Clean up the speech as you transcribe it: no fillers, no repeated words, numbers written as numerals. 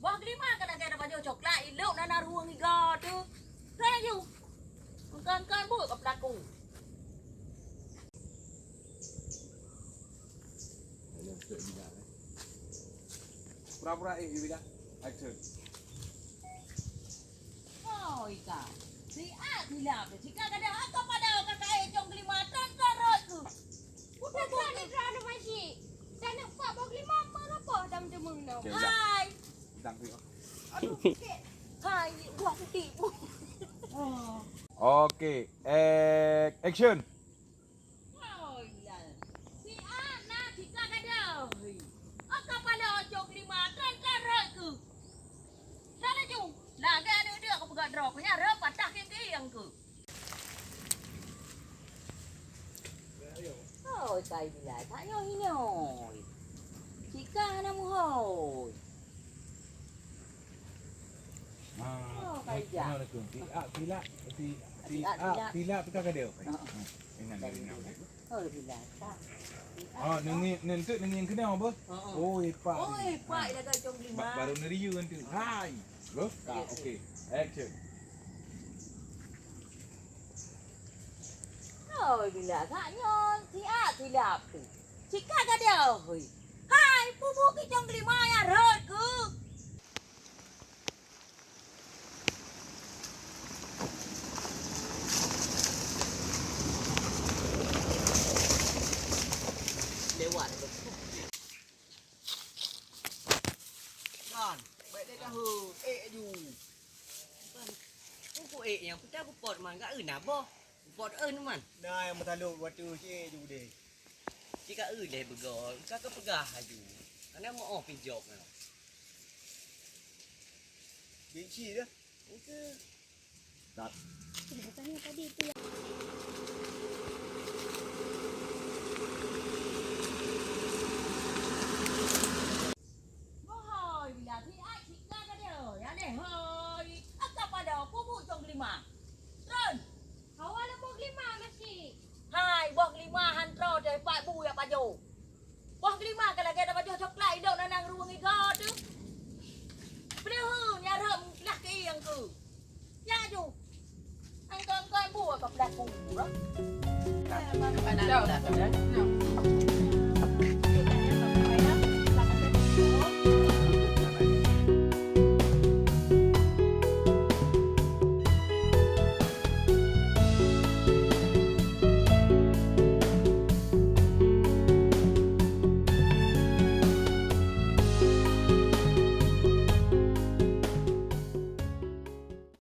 Wah lima kadang-kadang baju coklat ilok nana ruang iga tu. Saya you. Kan buกับlaku. Pura-pura bila action. Oh ika. Si A bila jika kadang aku pada kakak jong lima tan tarot tu. Udah kan ni drama masih. Dan nak buat bog lima mana apa dah demung no. Hai. Tang tu. Aduh. Hai, buat putih. Okey, action. Oh iya. Si A nak jika kadang. Aku pada jong lima tan tarot tu. Sana jom. Laga dia aku pegang drop punya re patah ke yang ke. Oh, sai bila tak nyo hinyo. Jika namu hoi. Oh, baik ya. Bila kita ke dia. Oh, bila tak. Oh, nentu nengin kena apa? Oh, epak. Oh, pak dah jom lima. Baru neriu nanti. Hai. Go. Okey. Action. Oh, bila tak nyo si A silap tu. Jika ka dia hoi. Hai, pupu ki jom lima ya rot ke. Lewat tu. Kan, baik dia dah ju. Ku yang kita ku pot man ka nak boh. Pot man. Nah, yang bertaluk waktu je deh. Jika deh begol, ka pegah aju. Ana mau pinjok nah. Benci dah. Itu Bukannya tadi itu yang Hoi, bila si A jika ka dia. Ya deh hoi. Aku pada pupu jom lima. Ron. awal bog lima masih. Hai, buah lima hantro dari Pak Bu ya Pak Jo. Buah lima kalau ada baju coklat idok nanang ruang iga tu. Beliau nyarem lah ke yang tu. Ya Jo. Angkon Bu apa pelaku. Đâu?